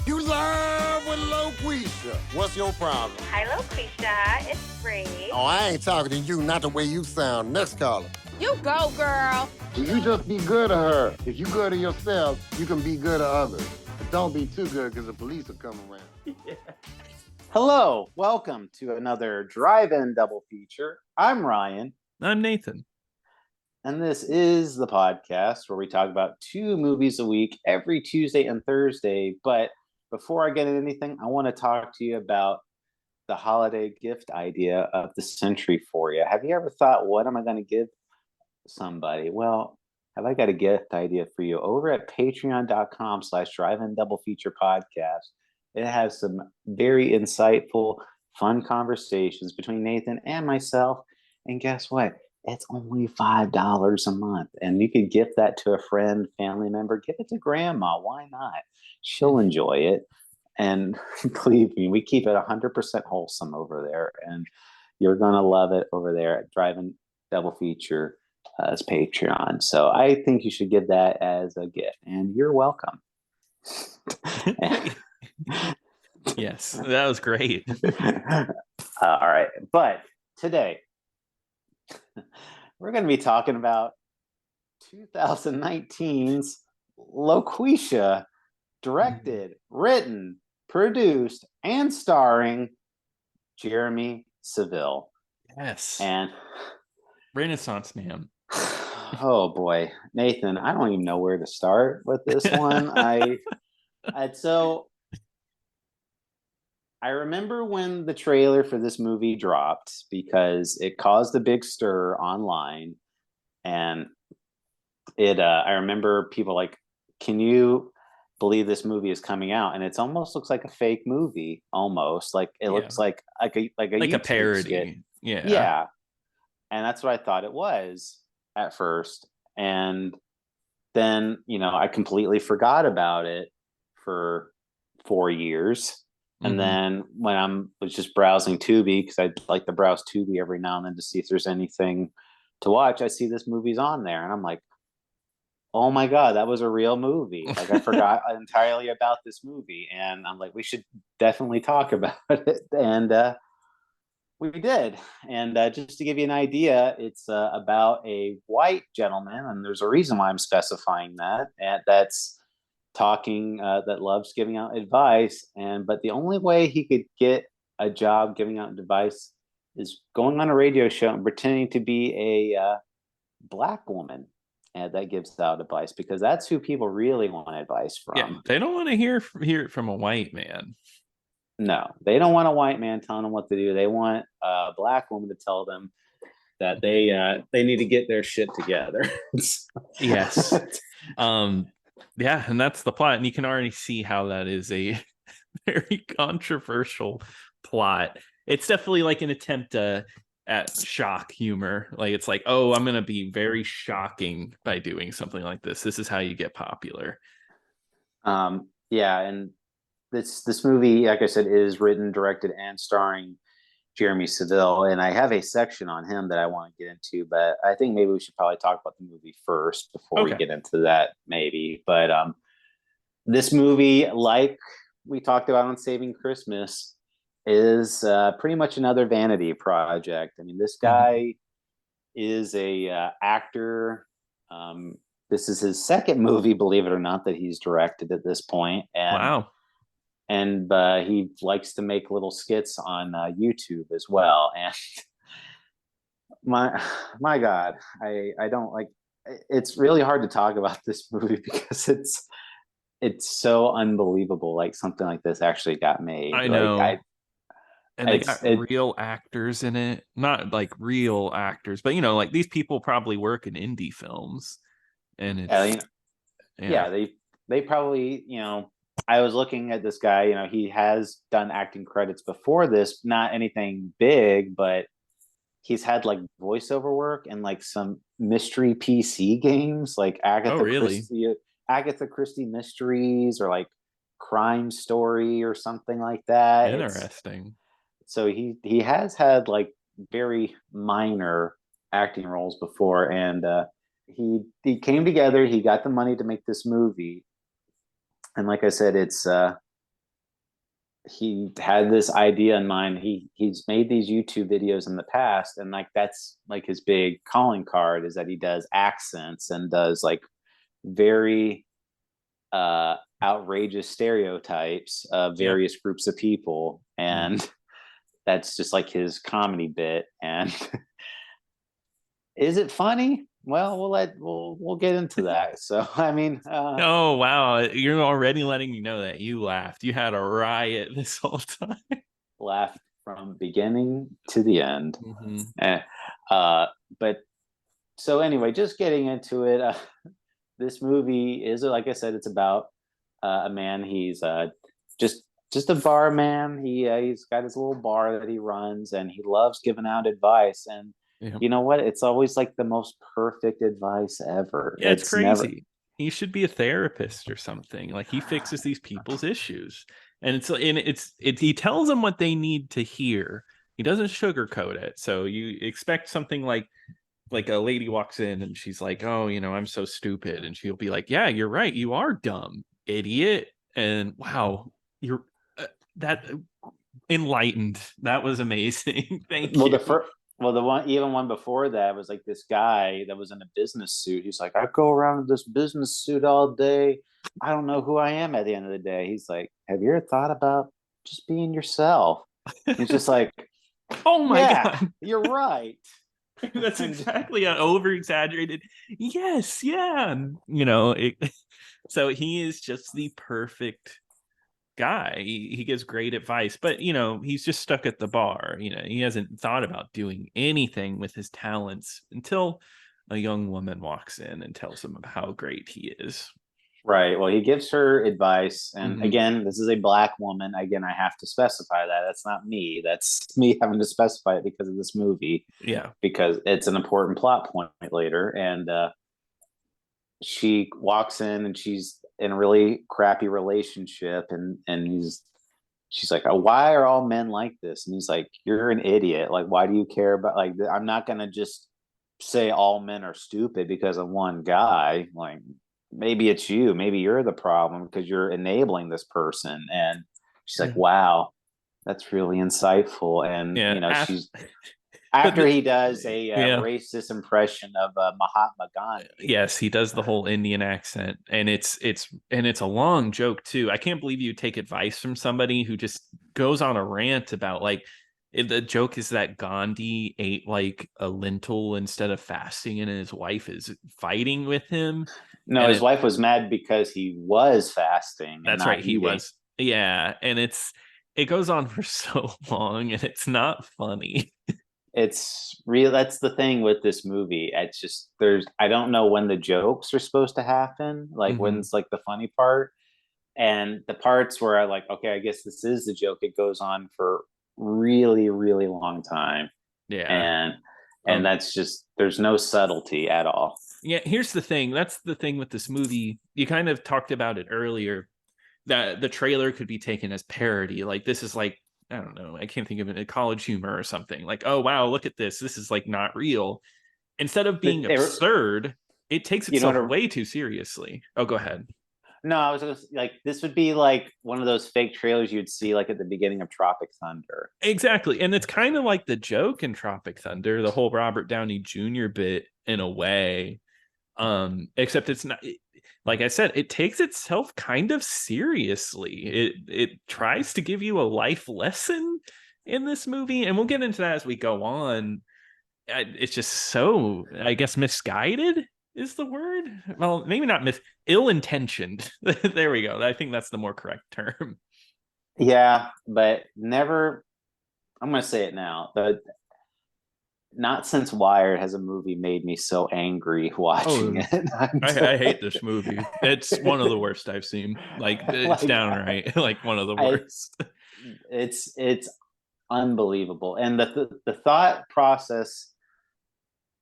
You live with Loqueesha. What's your problem? Hi, Loqueesha. It's Bree. Oh, I ain't talking to you, not the way you sound. Next caller. You go, girl. Well, you just be good to her. If you good to yourself, you can be good to others. But don't be too good because the police will come around. Yeah. Hello, welcome to another drive-in double feature. I'm Ryan. I'm Nathan. And this is the podcast where we talk about 2 movies a week every Tuesday and Thursday. But before I get into anything, I want to talk to you about the holiday gift idea of the century for you. Have you ever thought, what am I going to give somebody? Well, have I got a gift idea for you over at patreon.com/drive-in double feature podcast. It has some very insightful, fun conversations between Nathan and myself. And guess what? It's only $5 a month. And you could gift that to a friend, family member. Give it to grandma. Why not? She'll enjoy it. And believe me, we keep it 100% wholesome over there. And you're going to love it over there at Drive-In Double Feature as Patreon. So I think you should give that as a gift. And you're welcome. Yes, that was great. All right. But today, we're going to be talking about 2019's Loqueesha, directed, written, produced, and starring Jeremy Saville. Yes. And Renaissance man. oh boy, Nathan, I don't even know where to start with this one. I remember when the trailer for this movie dropped because it caused a big stir online, and I remember people like, can you believe this movie is coming out? And it almost looks like a fake movie, almost like it looks like a YouTube parody skit. yeah And that's what I thought it was at first, and then I completely forgot about it for 4 years. And then when I was just browsing Tubi, because I like to browse Tubi every now and then to see if there's anything to watch, I see this movie's on there, and I'm like, oh my God, that was a real movie. Like, I forgot entirely about this movie. And I'm like, we should definitely talk about it. And we did. And just to give you an idea, it's about a white gentleman, and there's a reason why I'm specifying that, and that's talking that loves giving out advice, but the only way he could get a job giving out advice is going on a radio show and pretending to be a black woman that gives out advice, because that's who people really want advice from. Yeah, they don't want to hear it from a white man. No, they don't want a white man telling them what to do. They want a black woman to tell them that they need to get their shit together. Yes. Yeah, and that's the plot, and you can already see how that is a very controversial plot. It's definitely like an attempt at shock humor. Like, it's like, oh, I'm gonna be very shocking by doing something like this. This is how you get popular. Yeah, and this movie, like I said, is written, directed, and starring Jeremy Saville, and I have a section on him that I want to get into, but I think maybe we should probably talk about the movie first before we get into that, maybe. But this movie, like we talked about on Saving Christmas, is pretty much another vanity project. I mean, this guy is a actor. This is his second movie, believe it or not, that he's directed at this point. And wow. And he likes to make little skits on YouTube as well. And my God, I don't like. It's really hard to talk about this movie because it's so unbelievable. Like, something like this actually got made. I know. And they got real actors in it. Not like real actors, but like, these people probably work in indie films. And it's they probably, I was looking at this guy, he has done acting credits before this, not anything big, but he's had like voiceover work and like some mystery PC games, like Agatha Christie Mysteries, or like Crime Story or something like that. Interesting. So he has had like very minor acting roles before, and he came together. He got the money to make this movie. And like I said, it's he had this idea in mind. He's made these YouTube videos in the past, and like that's like his big calling card is that he does accents and does like very outrageous stereotypes of Yep. various groups of people, and that's just like his comedy bit. And is it funny? Well, we'll get into that. So I mean, Oh wow, you're already letting me know that you laughed. You had a riot this whole time. laughed from beginning to the end. Mm-hmm. Eh, but so anyway, just getting into it. This movie is, like I said, it's about a man. He's just just a bar man. He's got his little bar that he runs, and he loves giving out advice. And Yeah. you know what? It's always like the most perfect advice ever. Yeah, it's Never. crazy. He should be a therapist or something. Like he fixes these people's issues, and he tells them what they need to hear. He doesn't sugarcoat it. So you expect something like a lady walks in and she's like, "Oh, I'm so stupid," and she'll be like, "Yeah, you're right. You are dumb, idiot." And wow, you're that enlightened. That was amazing. Thank Well, you. the one before that was like this guy that was in a business suit. He's like, I go around in this business suit all day. I don't know who I am at the end of the day. He's like, have you ever thought about just being yourself? He's just like, Oh my yeah, god. you're right. That's exactly an over exaggerated. Yes, yeah. So he is just the perfect guy. He gives great advice, but he's just stuck at the bar. He hasn't thought about doing anything with his talents until a young woman walks in and tells him about how great he is. Right. Well, he gives her advice. And Mhm. again, this is a black woman. Again, I have to specify that. That's not me. That's me having to specify it because of this movie, Yeah. because it's an important plot point later. And she walks in and she's in a really crappy relationship. And she's like, why are all men like this? And he's like, you're an idiot. Like, why do you care about, like, I'm not going to just say all men are stupid because of one guy. Like, maybe it's you, maybe you're the problem because you're enabling this person. And she's like, Yeah. wow, that's really insightful. And Yeah. she's after he does a Yeah. racist impression of Mahatma Gandhi. Yes, he does the whole Indian accent, and it's a long joke too. I can't believe you take advice from somebody who just goes on a rant about like the joke is that Gandhi ate like a lentil instead of fasting, and his wife is fighting with him. No, And his wife was mad because he was fasting and that's not right, he eating. was. Yeah, and it goes on for so long, and it's not funny. It's real. That's the thing with this movie. It's just I don't know when the jokes are supposed to happen, like when's like the funny part, and the parts where I like, okay, I guess this is the joke. It goes on for really, really long time. Yeah. And that's just, there's no subtlety at all. Yeah, here's the thing. That's the thing with this movie. You kind of talked about it earlier, that the trailer could be taken as parody. Like this is like, I don't know, I can't think of it, a college humor or something. Like, oh wow, look at this. This is like not real. Instead of being absurd, it takes itself way too seriously. Oh, go ahead. No, I was just like, this would be like one of those fake trailers you'd see like at the beginning of Tropic Thunder. Exactly. And it's kind of like the joke in Tropic Thunder, the whole Robert Downey Jr. bit in a way. Except it's not, like I said, it takes itself kind of seriously. It tries to give you a life lesson in this movie, and we'll get into that as we go on. It's just so, I guess, misguided is the word. Well, maybe not ill-intentioned. There we go. I think that's the more correct term. Yeah, but never, I'm going to say it now, but not since Wired has a movie made me so angry watching it. I hate this movie. It's one of the worst I've seen. Like, it's downright like one of the worst. It's unbelievable. And the thought process,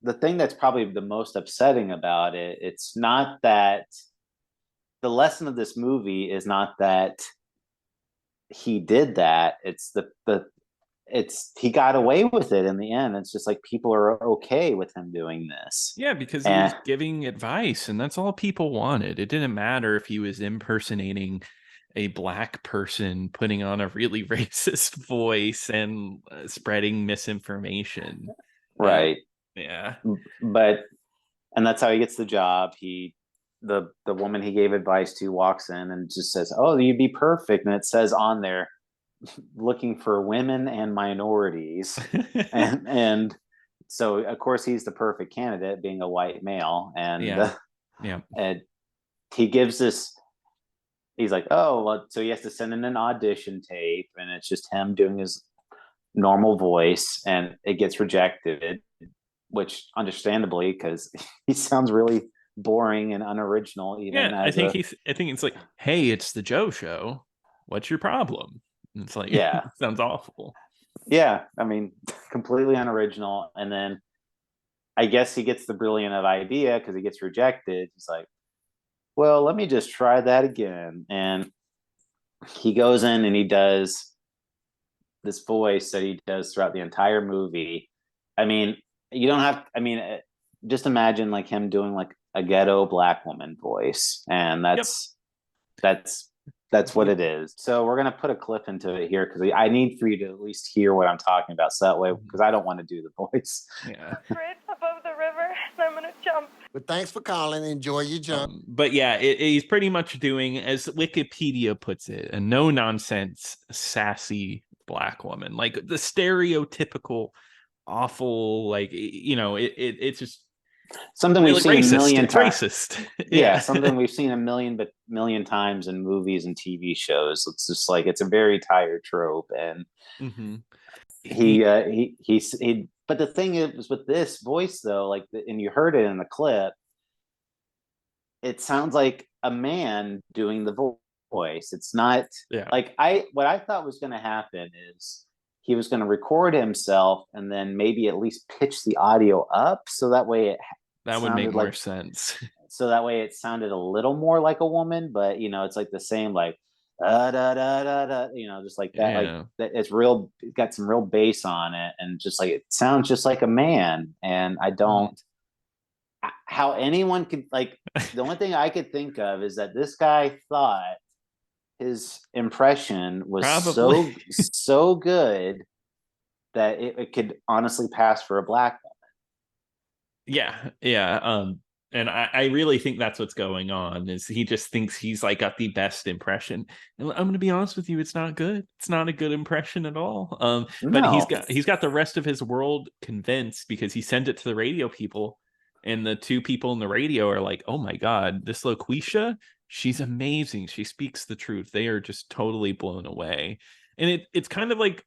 the thing that's probably the most upsetting about it, it's not that the lesson of this movie is not that he did that. It's he got away with it in the end. It's just like people are okay with him doing this. Yeah, because he was giving advice, and that's all people wanted. It didn't matter if he was impersonating a black person putting on a really racist voice and spreading misinformation. Right. Yeah. But and that's how he gets the job. The woman he gave advice to walks in and just says, "Oh, you'd be perfect." And it says on there, looking for women and minorities. and so of course he's the perfect candidate, being a white male. And yeah. And he gives this, he's like, oh, well, so he has to send in an audition tape, and it's just him doing his normal voice, and it gets rejected, which understandably, because he sounds really boring and unoriginal. Even Yeah, I as think it's like, hey, it's the Joe Show. What's your problem? And it's like, yeah, sounds awful. yeah. I mean, completely unoriginal. And then I guess he gets the brilliant of idea because he gets rejected. He's like, well, let me just try that again. And he goes in and he does this voice that he does throughout the entire movie. I mean, you don't have, I mean, just imagine like him doing like a ghetto black woman voice. And that's what it is. So we're gonna put a clip into it here because I need for you to at least hear what I'm talking about. So that way, because I don't want to do the voice. Yeah. Right above the river, and I'm gonna jump. But thanks for calling. Enjoy your jump. But yeah, he's pretty much doing, as Wikipedia puts it, a no nonsense, sassy black woman, like the stereotypical awful, like, it's just Something really we've seen racist. a million It's times. racist. Yeah, something we've seen a million times in movies and TV shows. It's just like it's a very tired trope, and Mm-hmm. he. But the thing is with this voice though, like, and you heard it in the clip, it sounds like a man doing the voice. It's not Yeah. like what I thought was going to happen is he was going to record himself and then maybe at least pitch the audio up so that way That would make sounded more like sense. so that way it sounded a little more like a woman, but it's like the same, like da da da da da, just like that, like Yeah. that. It's real. It's got some real bass on it, and just like it sounds just like a man. And I don't how anyone could like. The only thing I could think of is that this guy thought his impression was Probably. so good that it could honestly pass for a black woman. Yeah. And I really think that's what's going on, is he just thinks he's like got the best impression. And I'm gonna be honest with you, it's not good. It's not a good impression at all. But No. he's got the rest of his world convinced, because he sent it to the radio people, and the two people in the radio are like, oh my God, this Loqueesha, she's amazing. She speaks the truth. They are just totally blown away. And it's kind of like,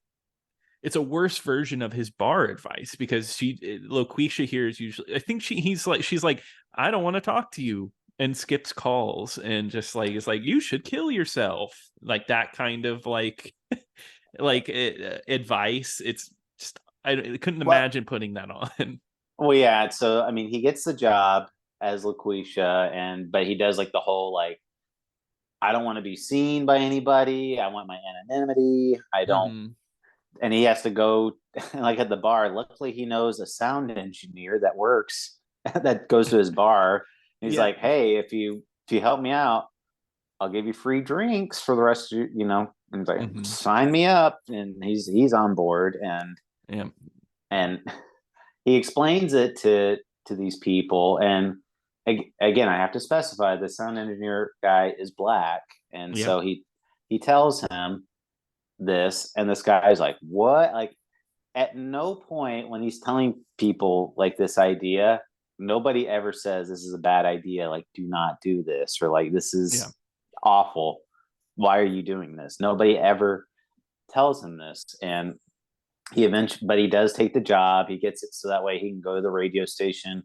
it's a worse version of his bar advice, because Loqueesha here is usually, I think she's like, I don't want to talk to you, and skips calls, and just like, it's like, you should kill yourself, like that kind of like advice. It's just, I couldn't imagine putting that on. Well, yeah. So I mean, he gets the job as Loqueesha, but he does like the whole like, I don't want to be seen by anybody. I want my anonymity. I don't. Mm-hmm. And he has to go like at the bar. Luckily, he knows a sound engineer that works that goes to his bar. He's like, hey, if you help me out, I'll give you free drinks for the rest of And he's like, sign me up. And he's on board. And he explains it to these people. And again, I have to specify the sound engineer guy is black. And so he tells him this, and this guy's like, what? Like, at no point when he's telling people like this idea, nobody ever says this is a bad idea, like, do not do this, or like, this is awful, why are you doing this? Nobody ever tells him this. And but he does take the job. He gets it so that way he can go to the radio station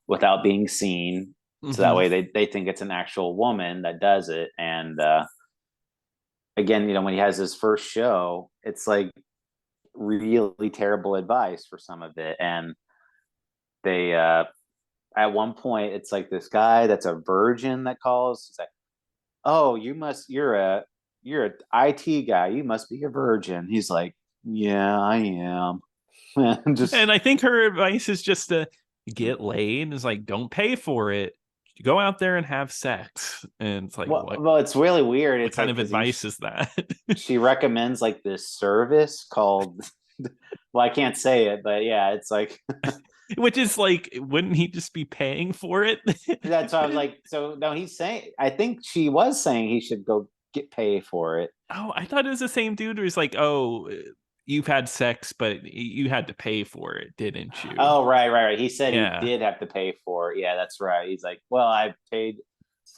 without being seen. So that way they think it's an actual woman that does it. And again, when he has his first show, it's like really terrible advice for some of it. And they at one point, it's like this guy that's a virgin that calls. He's like, oh, you're a IT guy, you must be a virgin. He's like, yeah, I am. And I think her advice is just to get laid. Is like, don't pay for it, go out there and have sex. And it's like, well, it's really weird. What It's kind like, of advice is that? she recommends like this service called, well, I can't say it, but yeah, it's like, Which is like, wouldn't he just be paying for it? that's why I was like, so no, he's saying, I think she was saying he should go get paid for it. Oh, I thought it was the same dude who's like, oh, you've had sex, but you had to pay for it, didn't you? Oh, right. He said he Yeah. did have to pay for it. Yeah, that's right. He's like, well, I paid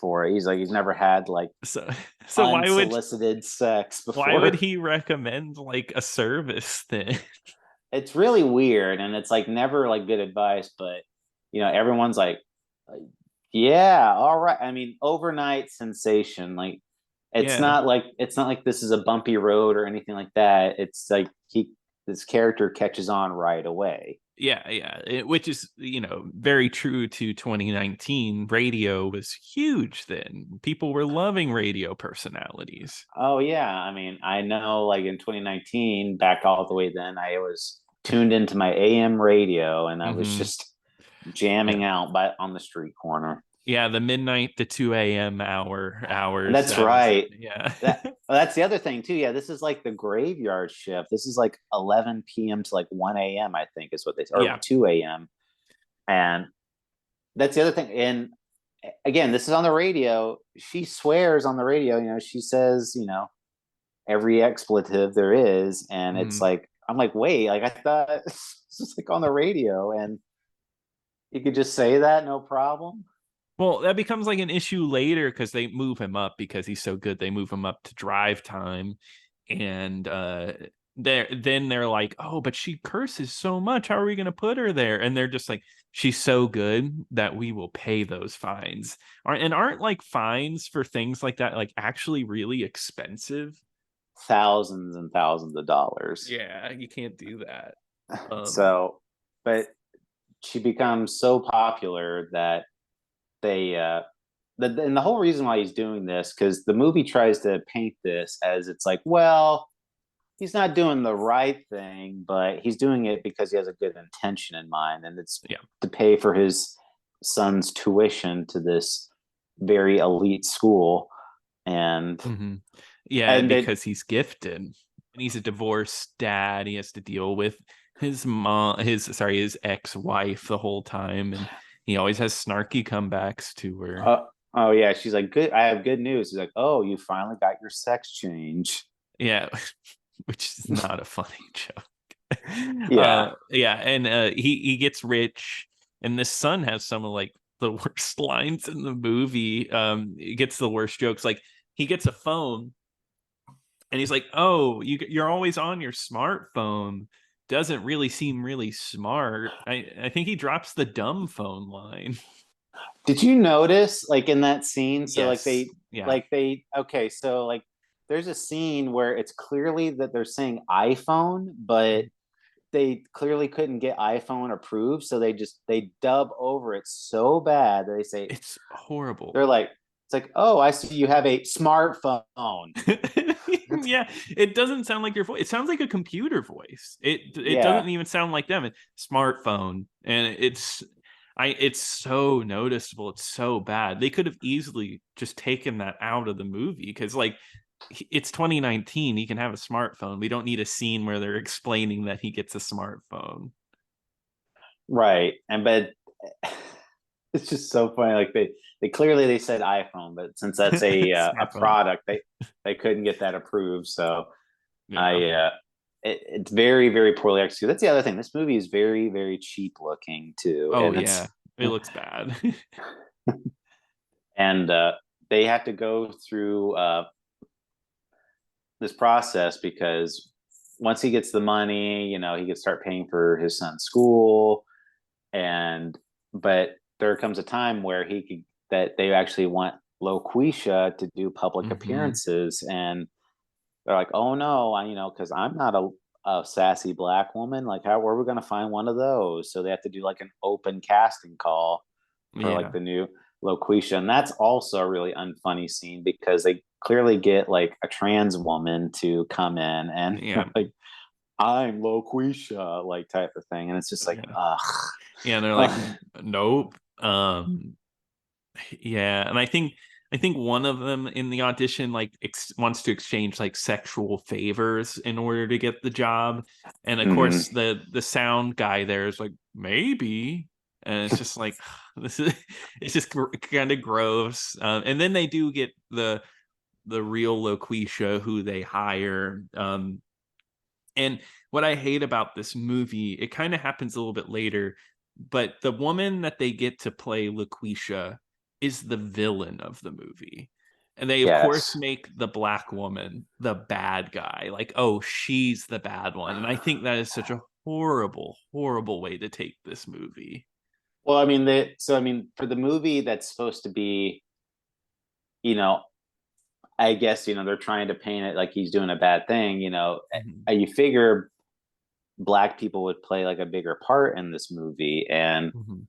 for it. He's like, he's never had like So unsolicited sex before. why would he recommend like a service then? It's really weird, and it's like never like good advice, but everyone's like, yeah, all right. I mean, overnight sensation. Like, it's Yeah. not like this is a bumpy road or anything like that. It's like this character catches on right away. Yeah. Which is, very true to 2019. Radio was huge then. People were loving radio personalities. Oh yeah, I mean, I know like in 2019, back all the way then, I was tuned into my AM radio and I was just jamming out on the street corner. Yeah, the midnight to 2 a.m. hours. That's right. Yeah. That's the other thing too. Yeah, this is like the graveyard shift. This is like 11 p.m. to like 1 a.m. I think is what they, or 2 a.m. And that's the other thing. And again, this is on the radio. She swears on the radio. She says, every expletive there is, and it's like, I'm like, wait, like I thought this was like on the radio, and you could just say that, no problem. Well, that becomes like an issue later because they move him up because he's so good. They move him up to drive time, and they're like, oh, but she curses so much. How are we going to put her there? And they're just like, she's so good that we will pay those fines. Aren't like fines for things like that like actually really expensive? Thousands and thousands of dollars. Yeah, you can't do that. But she becomes so popular that and the whole reason why he's doing this, because the movie tries to paint this as it's like, well, he's not doing the right thing, but he's doing it because he has a good intention in mind, and it's to pay for his son's tuition to this very elite school. And because he's gifted and he's a divorced dad. He has to deal with his ex-wife the whole time, and he always has snarky comebacks to her. Oh yeah, she's like, good, I have good news. He's like, oh, you finally got your sex change. Yeah. Which is not a funny joke. And he gets rich, and this son has some of like the worst lines in the movie. He gets the worst jokes. Like, he gets a phone and he's like, oh, you're always on your smartphone. Doesn't really seem really smart. I think he drops the dumb phone line. Did you notice, like, in that scene? So yes. So like there's a scene where it's clearly that they're saying iPhone, but they clearly couldn't get iPhone approved, so they dub over it so bad that they say it's horrible. They're like, it's like, oh, I see you have a smartphone. Yeah, it doesn't sound like your voice. It sounds like a computer voice. It doesn't even sound like them. It's smartphone, and it's so noticeable. It's so bad. They could have easily just taken that out of the movie, because like, it's 2019. He can have a smartphone. We don't need a scene where they're explaining that he gets a smartphone. Right. But it's just so funny. Like they clearly they said iPhone, but since that's a product, they couldn't get that approved. So it's very, very poorly executed. That's the other thing. This movie is very, very cheap looking too. Oh, and it looks bad. And they have to go through this process, because once he gets the money, he can start paying for his son's school. But there comes a time where they actually want Loqueesha to do public appearances, and they're like, oh no, because I'm not a sassy Black woman. Like, where are we going to find one of those? So they have to do like an open casting call for like the new Loqueesha. And that's also a really unfunny scene, because they clearly get like a trans woman to come in and like, I'm Loqueesha, like, type of thing. And it's just like, ugh. Yeah, and they're like, nope. Yeah, and I think one of them in the audition like wants to exchange like sexual favors in order to get the job, and of Hmm. course the sound guy there is like maybe, and it's just like this is it's just kind of gross. And then they do get the real Loqueesha who they hire. And what I hate about this movie, it kind of happens a little bit later, but the woman that they get to play Loqueesha is the villain of the movie. And they, of course, Yes. make the black woman the bad guy. Like, oh, she's the bad one. And I think that is such a horrible, horrible way to take this movie. Well, I mean, I mean, for the movie that's supposed to be, you know, I guess, they're trying to paint it like he's doing a bad thing, Mhm. you figure black people would play like a bigger part in this movie. And Mhm.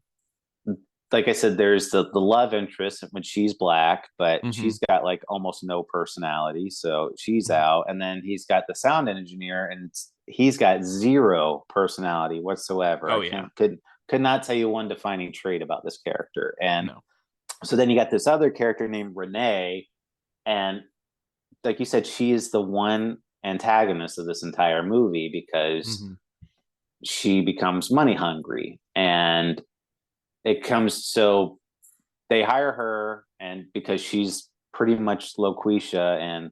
like I said, there's the love interest when she's black, but Mhm. she's got like almost no personality, so she's Mhm. out. And then he's got the sound engineer, and he's got zero personality whatsoever. Oh I yeah. can't could not tell you one defining trait about this character. And No. so then you got this other character named Renee, and like you said, she is the one antagonist of this entire movie because Mhm. she becomes money hungry, and it comes so they hire her, and because she's pretty much Loqueesha, and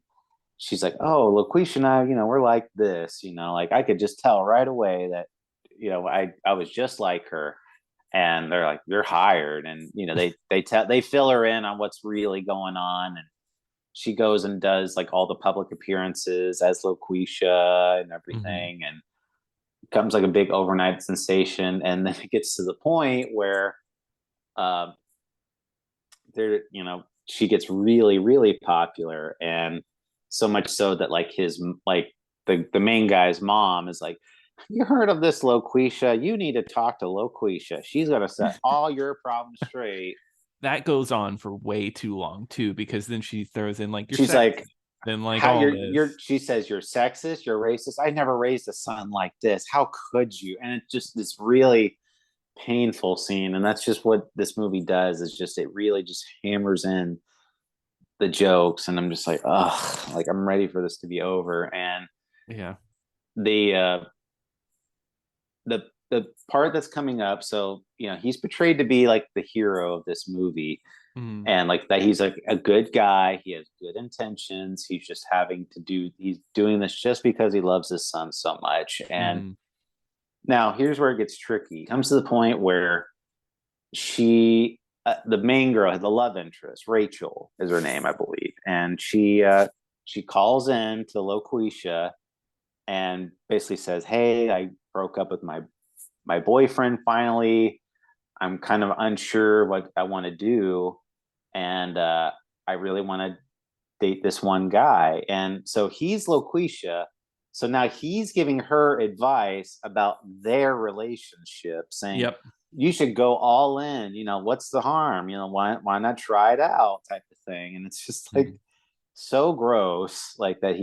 she's like, oh, Loqueesha and I, we're like this, like I could just tell right away that, I was just like her. And they're like, you're hired. And they fill her in on what's really going on, and she goes and does like all the public appearances as Loqueesha and Mhm. everything, and becomes like a big overnight sensation. And then it gets to the point where uh, she gets really, really popular, and so much so that like the main guy's mom is like, you heard of this Loqueesha? You need to talk to Loqueesha. She's gonna set all your problems straight. That goes on for way too long too, because then she throws in like you're She's sexist, like, then like how all you're this. she says you're sexist, you're racist. I never raised a son like this. How could you? And it's just this really painful scene. And that's just what this movie does, is just it really just hammers in the jokes. And I'm just like, oh, like I'm ready for this to be over. And Yeah. the the part that's coming up, so he's portrayed to be like the hero of this movie, Mm, and like that he's like a good guy, he has good intentions, he's doing this just because he loves his son so much. And mm, now here's where it gets tricky. It comes to the point where she the main girl, the love interest, Rachel is her name, I believe, and she calls in to Loqueesha and basically says, hey, I broke up with my boyfriend finally. I'm kind of unsure what I want to do, and I really want to date this one guy. And so he's Loqueesha. So now he's giving her advice about their relationship, saying, yep. you should go all in. What's the harm? Why not try it out, type of thing. And it's just like Mm. so gross, like that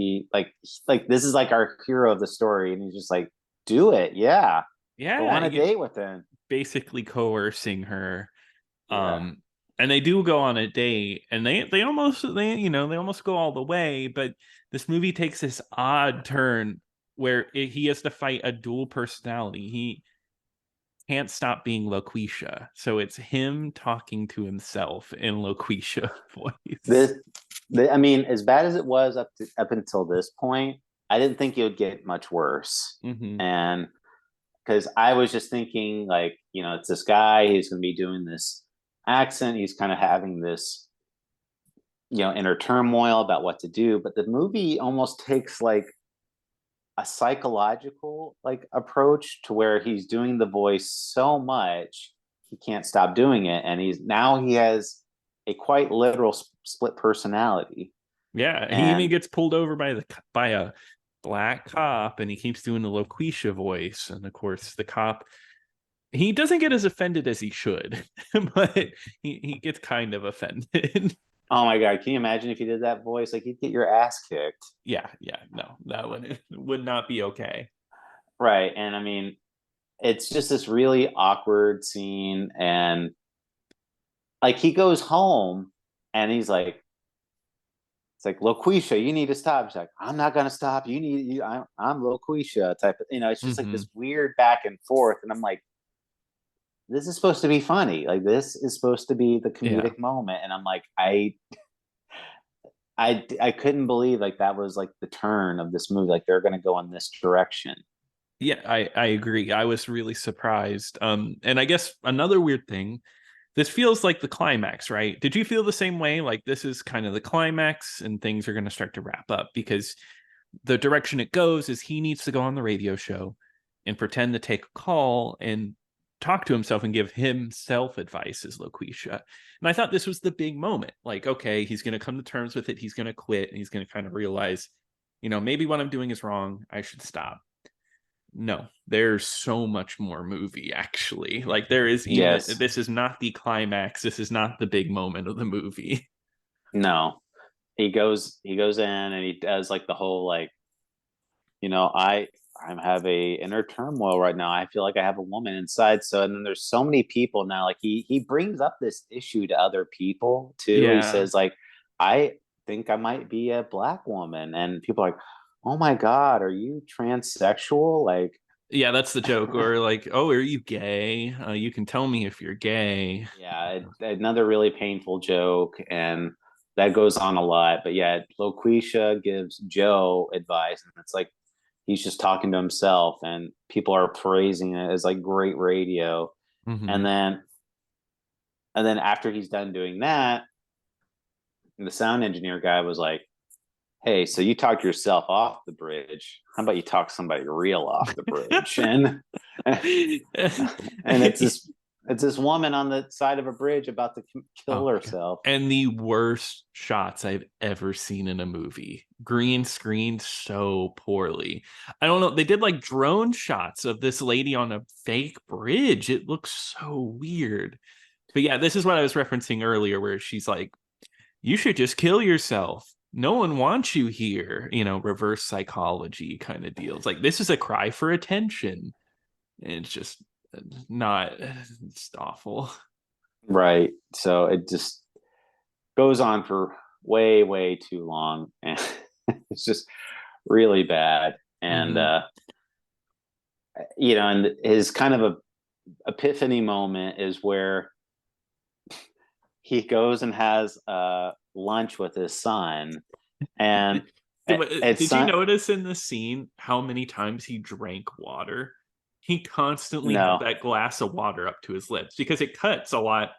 like this is like our hero of the story, and he's just like, do it, yeah, go Yeah, on a date with him. basically coercing her. Yeah. Um, and they do go on a date, and they almost go all the way, but this movie takes this odd turn where he has to fight a dual personality. He can't stop being Loqueesha, so it's him talking to himself in Loqueesha voice. this I mean, as bad as it was up until this point, I didn't think it would get much worse. Hmm. And because I was just thinking, like, it's this guy, he's going to be doing this accent, he's kind of having this, inner turmoil about what to do. But the movie almost takes like a psychological like approach to where he's doing the voice so much he can't stop doing it, and he has a quite literal split personality. Yeah, he even And gets pulled over by a black cop, and he keeps doing the Loqueesha voice, and of course the cop, he doesn't get as offended as he should, but he gets kind of offended. oh my god, can you imagine if you did that voice? Like, you'd get your ass kicked. Yeah, no, that would not be okay. Right. And I mean, it's just this really awkward scene, and like he goes home and he's like, it's like, Loqueesha, you need to stop. She's like, I'm not gonna stop. I'm Loqueesha type of, it's just like Hmm. this weird back and forth. And I'm like, this is supposed to be funny. Like this is supposed to be the Yeah. comedic moment. And I'm like, I couldn't believe like that was like the turn of this movie. Like they're gonna go in this direction. Yeah, I agree. I was really surprised. And I guess another weird thing, this feels like the climax, right? Did you feel the same way? Like this is kind of the climax and things are going to start to wrap up because the direction it goes is he needs to go on the radio show and pretend to take a call and talk to himself and give himself advice as Loqueesha. And I thought this was the big moment. Like, okay, he's going to come to terms with it. He's going to quit and he's going to kind of realize, maybe what I'm doing is wrong. I should stop. No, there's so much more movie actually. Like there is even Yes. this is not the climax. This is not the big moment of the movie. No. He goes in and he does like the whole like, I'm have a inner turmoil right now. I feel like I have a woman inside. So and then there's so many people now. Like he brings up this issue to other people too. He Yeah. says like, I think I might be a black woman, and people are like, oh my god, are you transsexual? Like, Yeah, that's the joke. Or like, oh, are you gay? You can tell me if you're gay. yeah, another really painful joke, and that goes on a lot. But yeah, Loqueesha gives Joe advice, and it's like he's just talking to himself, and people are praising it as like great radio. And Hmm. then after he's done doing that, the sound engineer guy was like, "Hey, so you talked yourself off the bridge. How about you talk somebody real off the bridge?" And it's this woman on the side of a bridge about to Oh kill my god. herself. And the worst shots I've ever seen in a movie. Green screened so poorly. I don't know. They did like drone shots of this lady on a fake bridge. It looks so weird. But yeah, this is what I was referencing earlier, where she's like, you should just kill yourself. No one wants you here. Reverse psychology kind of deals. Like, this is a cry for attention. And it's just not, it's awful. Right. So it just goes on for way, way too long. And it's just really bad. And, Hmm. and his kind of a epiphany moment is where he goes and has lunch with his son. And it's Did you son, notice in the scene how many times he drank water? He constantly had no, that glass of water up to his lips because it cuts a lot.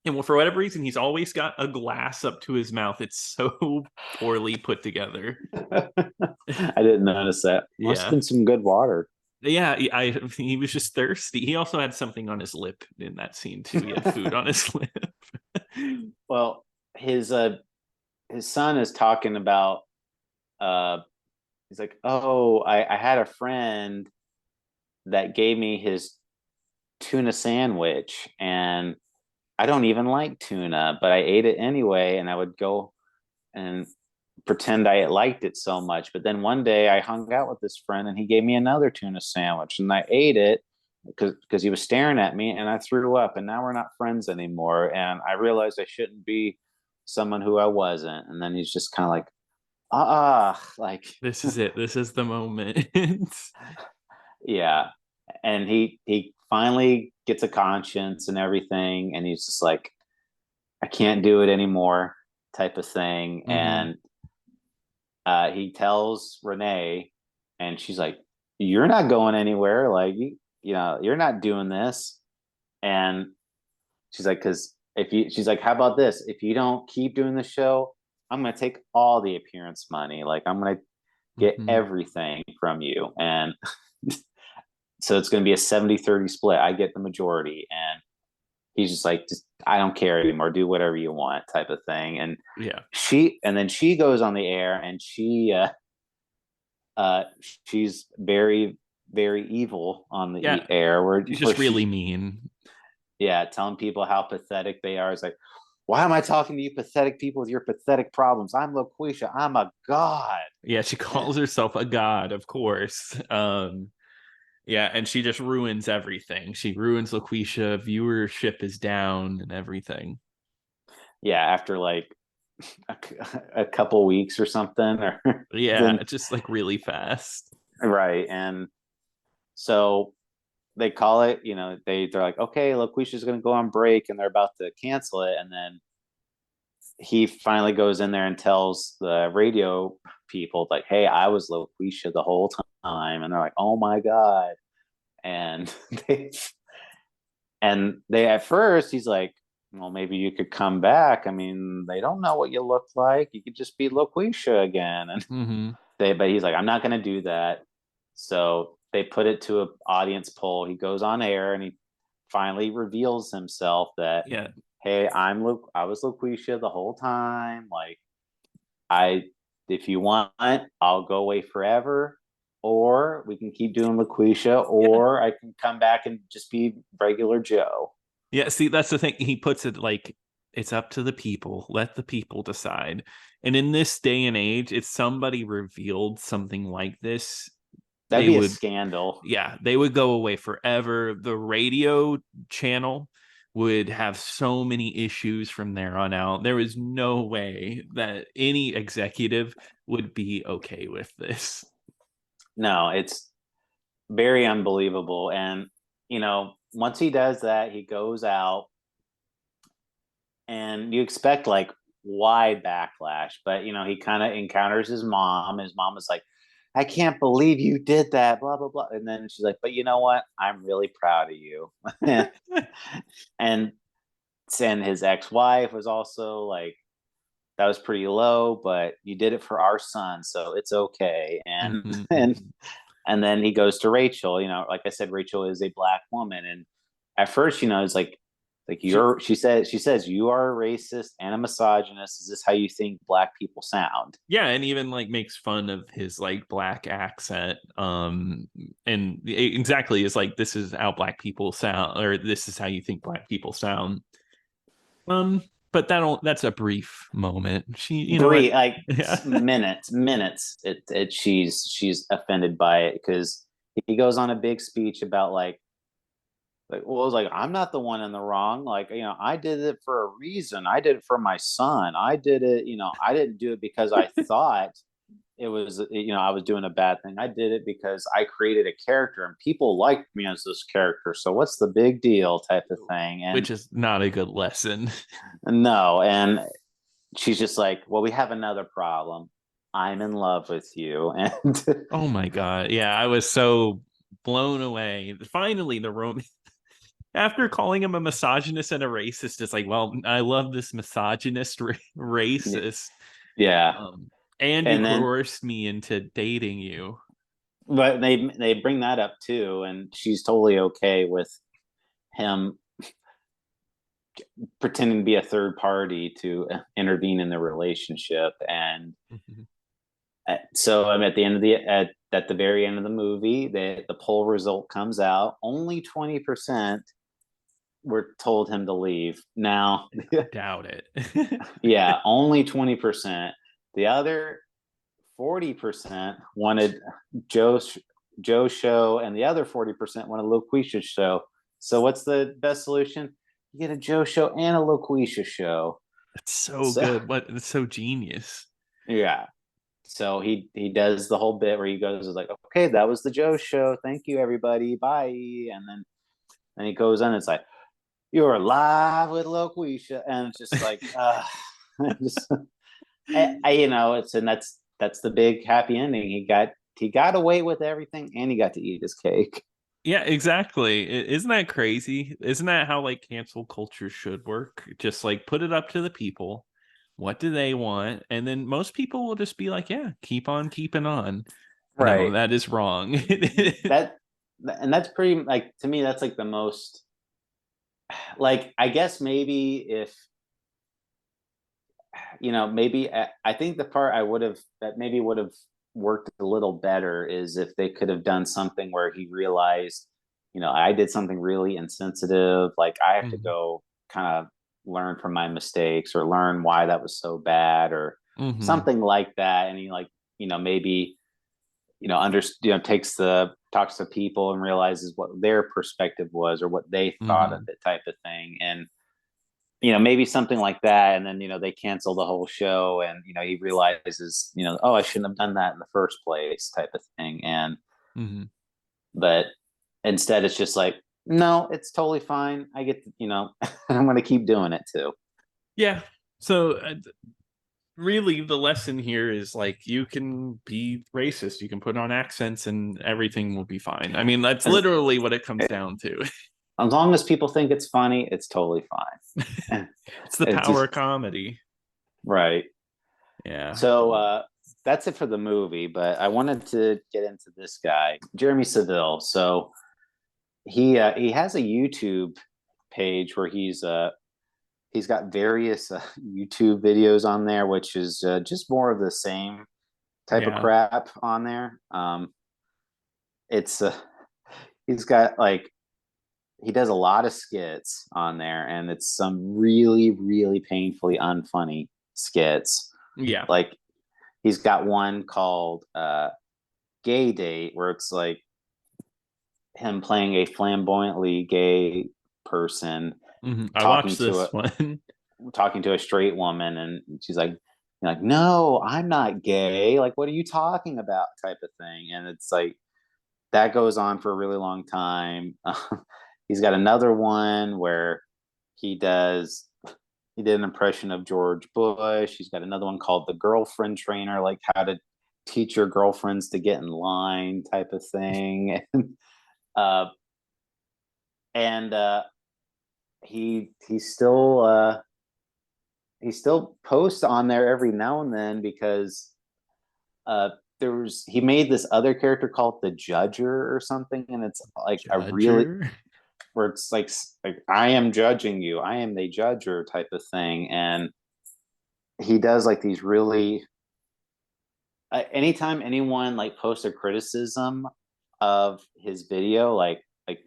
And for whatever reason, he's always got a glass up to his mouth. It's so poorly put together. I didn't notice that. Must have Yeah. been some good water. Yeah, he was just thirsty. He also had something on his lip in that scene too. He had food on his lip. Well, his son is talking about he's like, oh, I had a friend that gave me his tuna sandwich, and I don't even like tuna, but I ate it anyway, and I would go and pretend I liked it so much. But then one day I hung out with this friend, and he gave me another tuna sandwich, and I ate it because he was staring at me, and I threw up, and now we're not friends anymore. And I realized I shouldn't be someone who I wasn't. And then he's just kind of like, like, This is it. This is the moment. yeah. And he finally gets a conscience and everything, and he's just like, I can't do it anymore, type of thing. Hmm. And he tells Renee, and she's like, "You're not going anywhere. Like you're not doing this." And she's like, "Because she's like, how about this? If you don't keep doing the show, I'm gonna take all the appearance money. Like I'm gonna get Hmm. everything from you." And so it's gonna be a 70-30 split. I get the majority, and he's just like, just I don't care anymore. Do whatever you want, type of thing. And Yeah. then she goes on the air, and uh she's very, very evil on the Yeah. air, where He's where just really she's, mean. yeah, telling people how pathetic they are. It's like, why am I talking to you pathetic people with your pathetic problems? I'm Loqueesha. I'm a god. Yeah, she calls herself a god, of course. Yeah, and she just ruins everything. She ruins Loqueesha. Viewership is down and everything. Yeah, after like a, a couple weeks or something, or Yeah, then just like really fast. right, and so they call it. They're like, okay, Loqueesha's going to go on break, and they're about to cancel it, and then he finally goes in there and tells the radio people like, hey, I was Loqueesha the whole time, and they're like, oh my god. And they at first he's like, well, maybe you could come back. I mean, they don't know what you look like. You could just be Loqueesha again. And Mm-hmm. but he's like, I'm not going to do that. So they put it to an audience poll. He goes on air and he finally reveals himself that, Yeah. hey, I was Loqueesha the whole time. Like, I, if you want, I'll go away forever, or we can keep doing Loqueesha, Yeah. or I can come back and just be regular Joe. Yeah, see, that's the thing. He puts it like it's up to the people. Let the people decide. And in this day and age, if somebody revealed something like this, That'd they be a would, scandal. yeah, they would go away forever. The radio channel would have so many issues from there on out. There is no way that any executive would be okay with this. No, it's very unbelievable. And, once he does that, he goes out and you expect like wide backlash, but, he kind of encounters his mom. His mom is like, I can't believe you did that, blah, blah, blah. And then she's like, but you know what? I'm really proud of you. and and his ex-wife was also like, that was pretty low, but you did it for our son, so it's okay. And Mhm, and mhm. and then he goes to Rachel. Like I said, Rachel is a black woman, and at first, it's like she says you are a racist and a misogynist. Is this how you think black people sound? Yeah, and even like makes fun of his like black accent. And exactly is like this is how black people sound, or this is how you think black people sound. But that's a brief moment. She, you know what? Brief, like Yeah. minutes. She's offended by it because he goes on a big speech about well, it was like, I'm not the one in the wrong. Like, I did it for a reason. I did it for my son. I did it, I didn't do it because I thought it was, I was doing a bad thing. I did it because I created a character and people liked me as this character. So what's the big deal type of thing? And Which is not a good lesson. no, and she's just like, well, we have another problem. I'm in love with you. And Oh my god. Yeah, I was so blown away. Finally, the romance. After calling him a misogynist and a racist, it's like, well, I love this misogynist racist. yeah. And you And then coerced me into dating you. but they bring that up too, and she's totally okay with him pretending to be a third party to intervene in the relationship. And Mhm. so I'm at the end of at the very end of the movie, the poll result comes out. Only 20% were told him to leave. Now, Doubt it. yeah, only 20%. The other 40% wanted Joe's show, and the other 40% wanted Loqueesha's show. So what's the best solution? You get a Joe show and a Loqueesha show. It's so So good. What it's so genius. yeah. So he does the whole bit where he goes is like, okay, that was the Joe show. Thank you, everybody. Bye. And then he goes on. And it's like, you're live with Loqueesha, and it's just like, just, it's and that's the big happy ending. He got away with everything, and he got to eat his cake. Yeah, exactly. Isn't that crazy? Isn't that how like cancel culture should work? Just like put it up to the people. What do they want? And then most people will just be like, yeah, keep on keeping on. No, Right. that is wrong. That and that's pretty, like, to me, that's like the most, like, I guess maybe if maybe I think the part I would have that maybe would have worked a little better is if they could have done something where he realized, I did something really insensitive. Like, I have to Mhm. go kind of learn from my mistakes or learn why that was so bad or Mhm. something like that. And he, like, maybe talks to people and realizes what their perspective was or what they thought of it, type of thing. And maybe something like that, and then they cancel the whole show, and he realizes, oh, I shouldn't have done that in the first place, type of thing. And but instead it's just like, no, it's totally fine, I get I'm going to keep doing it too. Yeah. So really the lesson here is like, you can be racist, you can put on accents, and everything will be fine. I mean, that's literally what it comes down to. As long as people think it's funny, it's totally fine. It's the power of comedy. Right. Yeah. So that's it for the movie, but I wanted to get into this guy, Jeremy Saville. So he has a YouTube page where he's got various YouTube videos on there, which is just more of the same type of crap on there. It's he's got he does a lot of skits on there, and it's some really, really painfully unfunny skits. Yeah. Like he's got one called Gay Date, where it's like him playing a flamboyantly gay person. I watched this one. Talking to a straight woman, and she's like, no, I'm not gay. Like, what are you talking about? Type of thing. And it's like, that goes on for a really long time. He's got another one where he did an impression of George Bush. He's got another one called The Girlfriend Trainer, like how to teach your girlfriends to get in line, type of thing. And he still posts on there every now and then, because he made this other character called the Judger or something, and it's like where it's like I am judging you, I am the judger, type of thing. And he does like these really anytime anyone like posts a criticism of his video,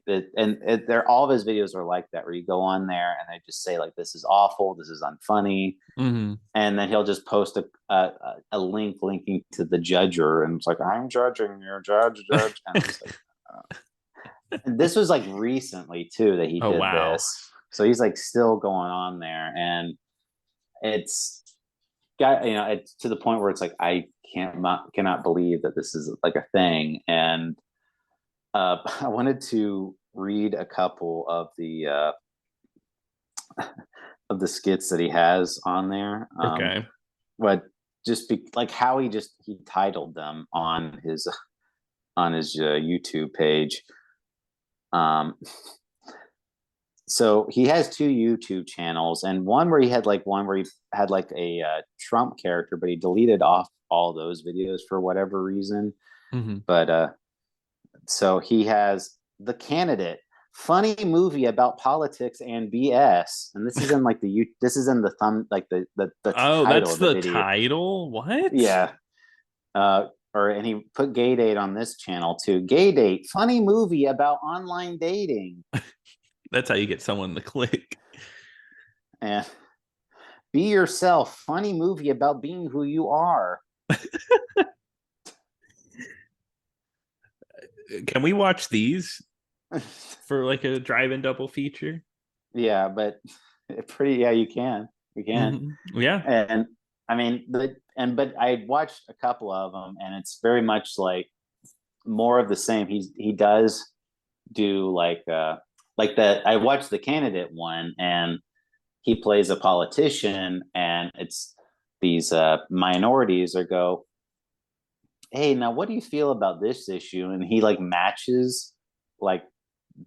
they're all of his videos are like that, where you go on there and they just say like, this is awful, this is unfunny, and then he'll just post a link linking to the Judger, and it's like, I'm judging your judge, and it's like, and this was like recently too that he did this, so he's like still going on there, and it's got it's to the point where it's like, I cannot believe that this is like a thing. And I wanted to read a couple of the skits that he has on there. Okay. But just like how he titled them on his YouTube page. So he has two YouTube channels, and one where he had a Trump character, but he deleted off all those videos for whatever reason. But so he has The Candidate, funny movie about politics and BS, and this is in like this is in the thumb, like the oh, title, that's of the the video. title. What? Yeah. And he put Gay Date on this channel too. Gay Date, funny movie about online dating. That's how you get someone to click. And Be Yourself, funny movie about being who you are. Can we watch these for like a drive-in double feature? Yeah, but you can. Yeah. And I mean, but I watched a couple of them, and it's very much like more of the same. He does do like that. I watched The Candidate one, and he plays a politician, and it's these minorities or go, hey, now what do you feel about this issue? And he like matches like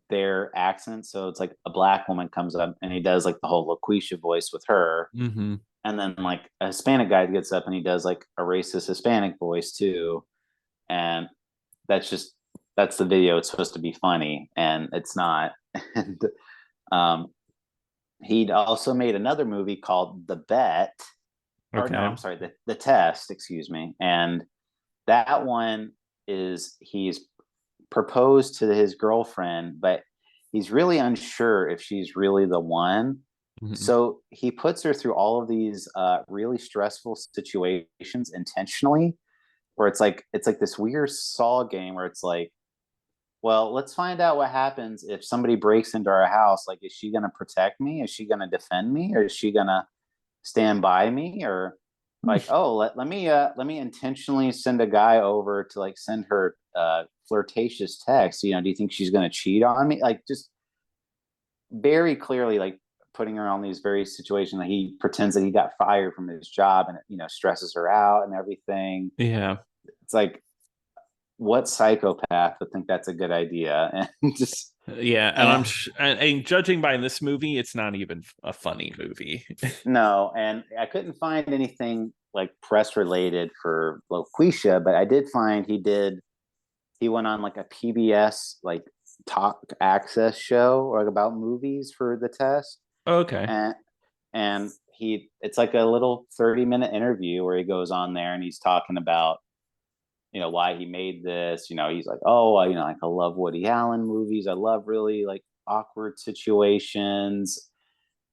their accent. So it's like a black woman comes up, and he does like the whole Loqueesha voice with her. And then like a Hispanic guy gets up and he does like a racist Hispanic voice too. And that's the video. It's supposed to be funny, and it's not. And he'd also made another movie called The Bet. Okay. Or no, I'm sorry, the Test, excuse me. And that one is he's proposed to his girlfriend, but he's really unsure if she's really the one. So he puts her through all of these really stressful situations intentionally, where it's like this weird Saw game where it's like, well, let's find out what happens if somebody breaks into our house. Like, is she going to protect me? Is she going to defend me? Or is she going to stand by me? Or like, oh, let me intentionally send a guy over to like send her flirtatious text. Do you think she's going to cheat on me? Like, just very clearly, like putting her on these various situations. Like, he pretends that he got fired from his job, and it, stresses her out and everything. Yeah. It's like, what psychopath would think that's a good idea? And just Yeah, and and judging by this movie, it's not even a funny movie. no, and I couldn't find anything like press related for Loqueesha, but I did find he went on like a PBS like talk access show or like about movies for the test. Okay. And it's like a little 30-minute interview where he goes on there and he's talking about why he made this. He's like, oh, like, I love Woody Allen movies. I love really like awkward situations.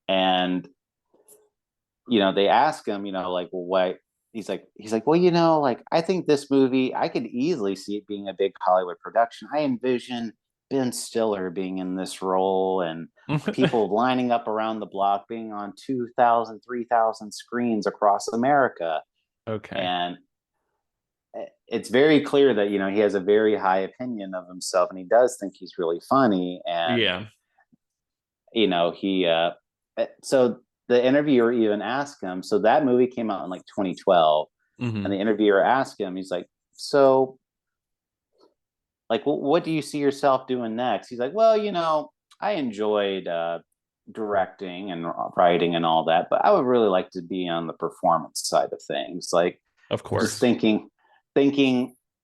And they ask him, like, well, what? He's like, well, like, I think this movie, I could easily see it being a big Hollywood production. I envision Ben Stiller being in this role and people lining up around the block, being on 2,000, 3,000 screens across America. Okay. And it's very clear that he has a very high opinion of himself, and he does think he's really funny. And yeah, he so the interviewer even asked him, so that movie came out in like 2012. mm-hmm. And the interviewer asked him, he's like, so like, what do you see yourself doing next? He's like, well, I enjoyed directing and writing and all that, but I would really like to be on the performance side of things. Like, Of course. just thinking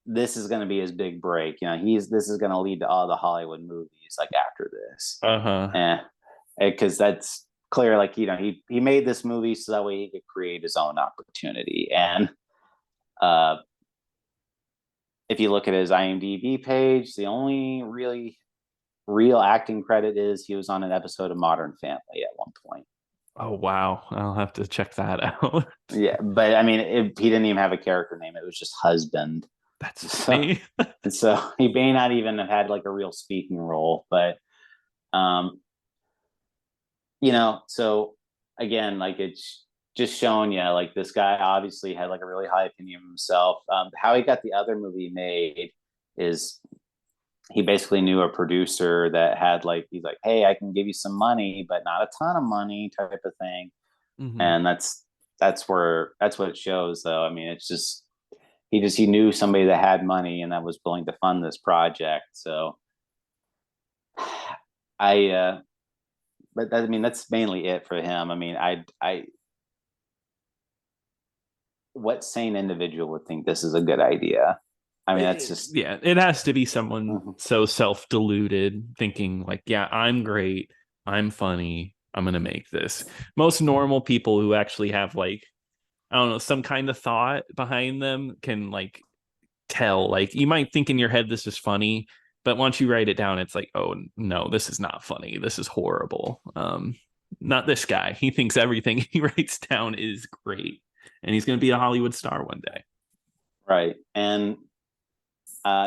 this is going to be his big break. This is going to lead to all the Hollywood movies like after this. Because that's clear. Like, he made this movie so that way he could create his own opportunity. And if you look at his IMDb page, the only really real acting credit is he was on an episode of Modern Family at one point. Oh, wow. I'll have to check that out. Yeah, but I mean, he didn't even have a character name. It was just husband. That's funny. So he may not even have had like a real speaking role, but so again, like, it's just showing you, like, this guy obviously had like a really high opinion of himself. How he got the other movie made is he basically knew a producer that had like, he's like, hey, I can give you some money, but not a ton of money, type of thing. Mm-hmm. And that's what it shows, though. I mean, it's just he knew somebody that had money and that was willing to fund this project. So but I mean, that's mainly it for him. I mean, what sane individual would think this is a good idea? I mean, that's just, yeah, it has to be someone so self-deluded, thinking like, yeah, I'm great, I'm funny, I'm gonna make this. Most normal people who actually have like, I don't know, some kind of thought behind them can like tell. Like, you might think in your head this is funny, but once you write it down, it's like, oh no, this is not funny, this is horrible. Not this guy. He thinks everything he writes down is great, and he's gonna be a Hollywood star one day. Right. And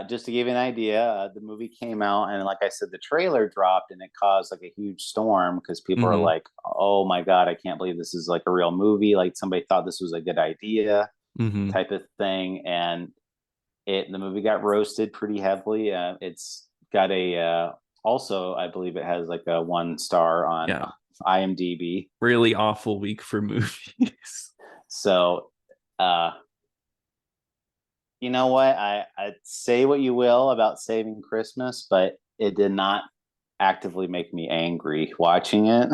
just to give you an idea, the movie came out, and like I said, the trailer dropped, and it caused like a huge storm because people are like, oh my God, I can't believe this is like a real movie. Like, somebody thought this was a good idea, type of thing. And the movie got roasted pretty heavily. It's got also, I believe it has like a 1 star on IMDb. Really awful week for movies. So, you know what? I say what you will about Saving Christmas, but it did not actively make me angry watching it.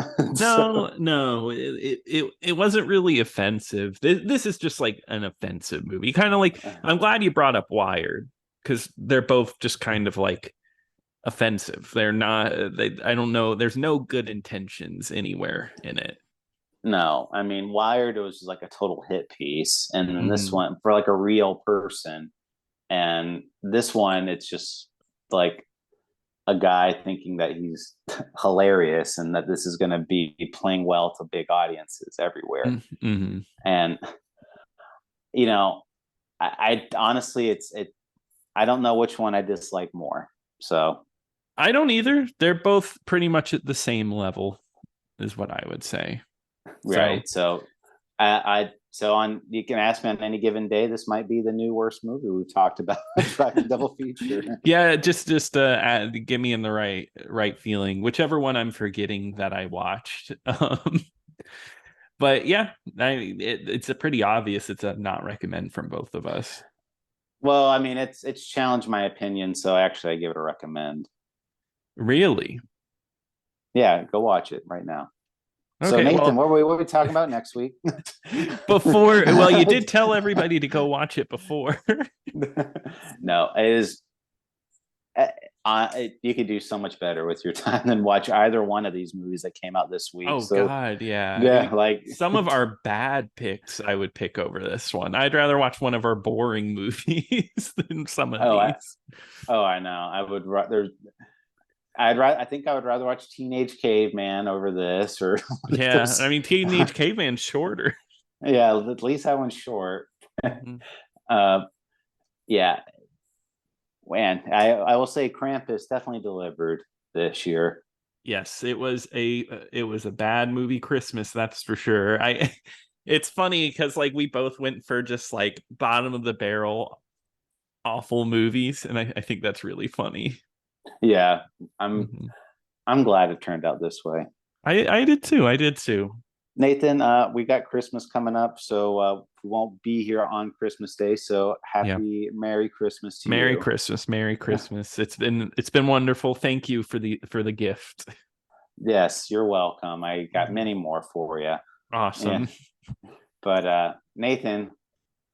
No, it wasn't really offensive. This is just like an offensive movie. Kind of like, I'm glad you brought up Wired, because they're both just kind of like offensive. They're not. I don't know. There's no good intentions anywhere in it. No, I mean, Wired was just like a total hit piece, and then this one for like a real person, and this one, it's just like a guy thinking that he's hilarious and that this is going to be playing well to big audiences everywhere. And I honestly, I don't know which one I dislike more. So I don't either. They're both pretty much at the same level, is what I would say. right. So so on, you can ask me on any given day, this might be the new worst movie we've talked about. Driving double feature. Yeah, just get me in the right feeling, whichever one I'm forgetting that I watched. But yeah, it's a pretty obvious. It's a not recommend from both of us. Well, I mean, it's challenged my opinion, so actually I give it a recommend. Really? Yeah, go watch it right now. Okay, so Nathan, well, what are we talking about next week? well, you did tell everybody to go watch it before. No, it is. You could do so much better with your time than watch either one of these movies that came out this week. Oh God, yeah. Yeah, I mean, like some of our bad picks I would pick over this one. I'd rather watch one of our boring movies than some of these. I know. I think I would rather watch Teenage Caveman over this, or yeah. I mean, Teenage Caveman's shorter. Yeah, at least that one's short. Yeah, man. I will say Krampus definitely delivered this year. Yes, it was a bad movie Christmas, that's for sure. It's funny because like we both went for just like bottom of the barrel awful movies, and I think that's really funny. Yeah, I'm glad it turned out this way. I did too. Nathan, we got Christmas coming up, so we won't be here on Christmas Day. So Merry Christmas to you. Merry Christmas. It's been wonderful. Thank you for the gift. Yes, you're welcome. I got many more for you. Awesome. Yeah. But Nathan,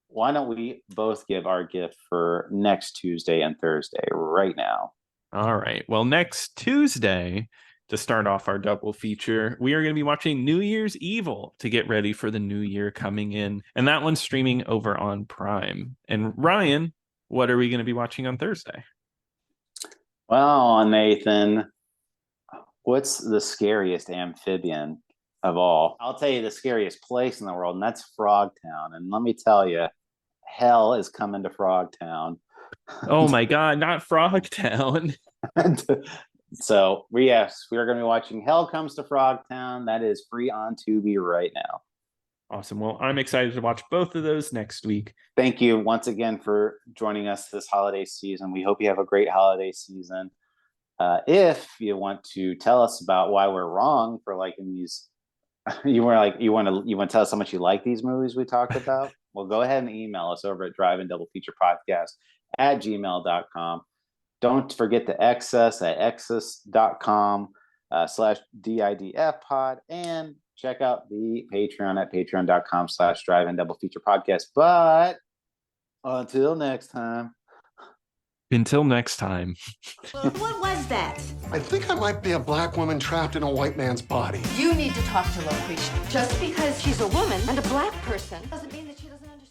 why don't we both give our gift for next Tuesday and Thursday right now? All right. Well, next Tuesday, to start off our double feature, we are going to be watching New Year's Evil to get ready for the new year coming in. And that one's streaming over on Prime. And Ryan, what are we going to be watching on Thursday? Well, Nathan, what's the scariest amphibian of all? I'll tell you the scariest place in the world, and that's Frogtown. And let me tell you, hell is coming to Frogtown. Oh my God, not Frogtown. So we are going to be watching Hell Comes to Frogtown. That is free on Tubi right now. Awesome. Well, I'm excited to watch both of those next week. Thank you once again for joining us this holiday season. We hope you have a great holiday season. If you want to tell us about why we're wrong for liking these, you want to tell us how much you like these movies we talked about, well, go ahead and email us over at drivein-double-feature-podcast@gmail.com. Don't forget to X us at xus.com/DIDF pod, and check out the Patreon at patreon.com/drivein-double-feature-podcast. But until next time. What was that? I think I might be a black woman trapped in a white man's body. You need to talk to Loqueesha. Just because she's a woman and a black person doesn't mean that she doesn't understand.